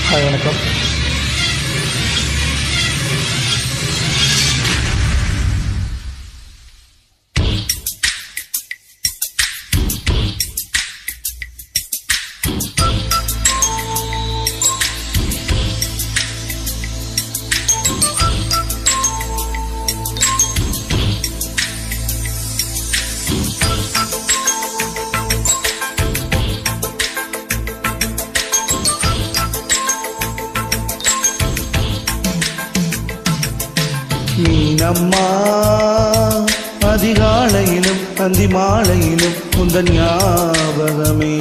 Hi வணக்கம். மீனம்மா அதிகாலையிலும் அந்தி மாலையிலும் உந்தன் ஞாபகமே.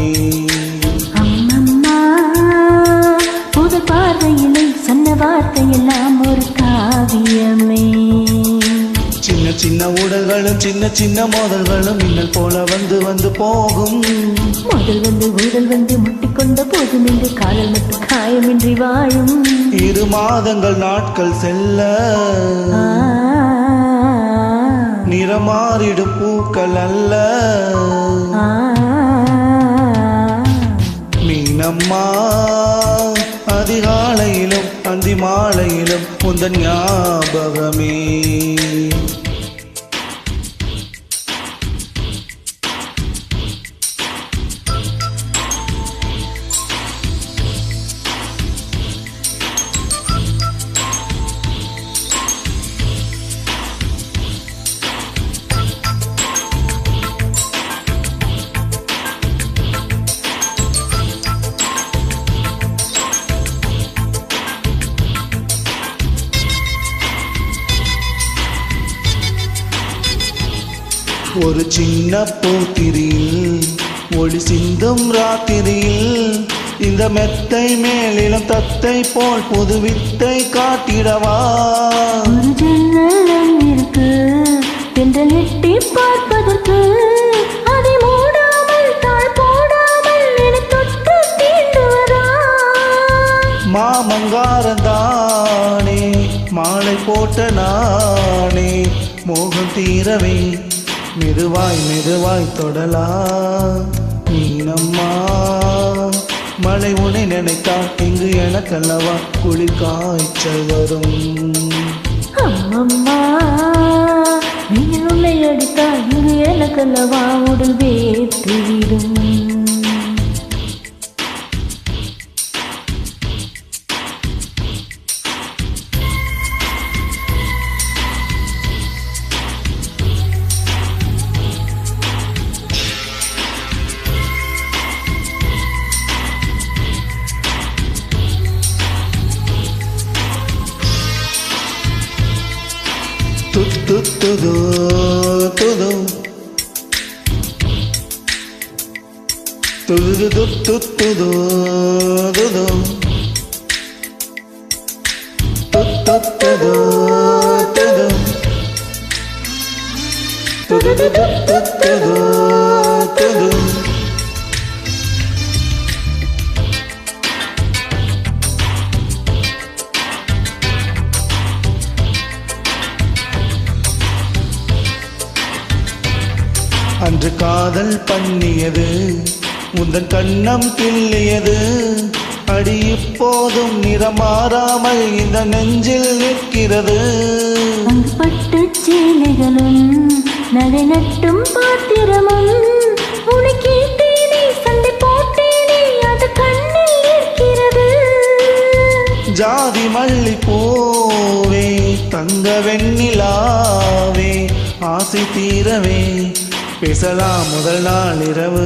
அம்மம்மா புது பார்வையிலே சொன்ன வார்த்தையெல்லாம் ஒரு காவியமே. சின்ன சின்ன உடல்களும் சின்ன சின்ன மோதல்களும் மின்னல் போல வந்து வந்து போகும். ஊடல் வந்து முட்டிக்கொண்ட போதும் என்று காதல் மட்டும் காயமின்றி வாழும். 2 மாதங்கள் நாட்கள் செல்ல நிறமாறிடும் பூக்கள் அல்ல. மீனம்மா அதிகாலையிலும் அந்தி மாலையிலும் உந்தன் ஞாபகமே. ஒரு சின்ன பூத்திரியில் ஒளி சிந்தும் ராத்திரியில் இந்த மெத்தை மேலிலும் தத்தை போல் புது வித்தை காட்டிடவா. ஒரு ஜன்னல் இருக்கு தென்றல் எட்டி பார்ப்பதற்கு, அதை மூடாமல் தாழ் போடாமல் என தொட்டு தீண்டுவதா. மாமங்காரந்தானே மாலை போட்ட நானே மோகம் தீரவே மெதுவாய் மெதுவாய் தொடலா. மீனம்மா மழை உன்னை நினைத்தால் இங்கு எனக்கல்லவா குளிர் காய்ச்சல் வரும். அம்மம்மா நீங்கள் உன்னை அடித்தால் இங்கு எனக்கல்லவா உடல் வேற்றிவிடும். துது துது துது துது துது துது துது. அன்று காதல் பண்ணியது உந்தன் கண்ணம் கிள்ளியது. அடி இப்போதும் நிறமாறாமல் இந்த நெஞ்சில் நிற்கிறது. பட்டு சேலைகளும் நகை நட்டும் பாத்திரமும் உன்னை கேட்டேனே சண்டை போட்டேனே அது கண்ணில் இருக்கிறது. ஜாதி மல்லி பூவே தங்க வெண்ணிலாவே ஆசை தீரவே பேசலாம் முதல் நாள் இரவு.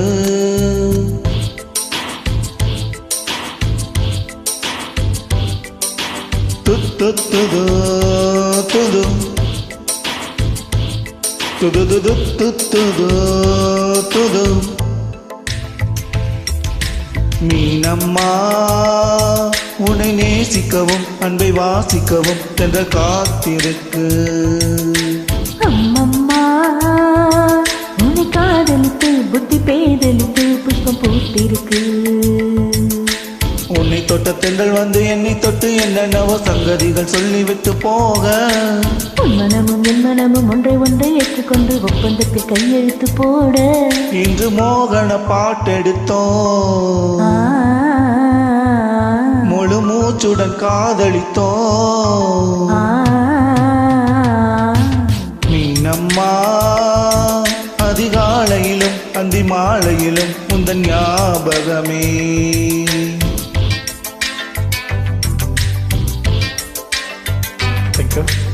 துது துது துது துது துது துது துது. மீனம்மா உன்னை நேசிக்கவும் அன்பை வாசிக்கவும் என்ற காத்திருக்கு. அம்மம்மா உன்னை காதலித்து புத்தி பேதலித்து புஷ்பம் பூத்திருக்கு. உன்னை தொட்ட தென்றல் வந்து என்னை தொட்டு என்னென்னவோ சங்கதிகள் சொல்லிவிட்டு போக. உன் மனமும் என் மனமும் ஒன்றை ஒன்றை ஏற்றுக்கொண்டு ஒப்பந்தத்தில் கையெழுத்து போட. இன்று மோகன பாட்டெடுத்தோம் முழு மூச்சுடன் காதலித்தோம் ஆ, மீனம்மா அதிகாலையிலும் அந்தி மாலையிலும் உந்தன் ஞாபகமே Thank you.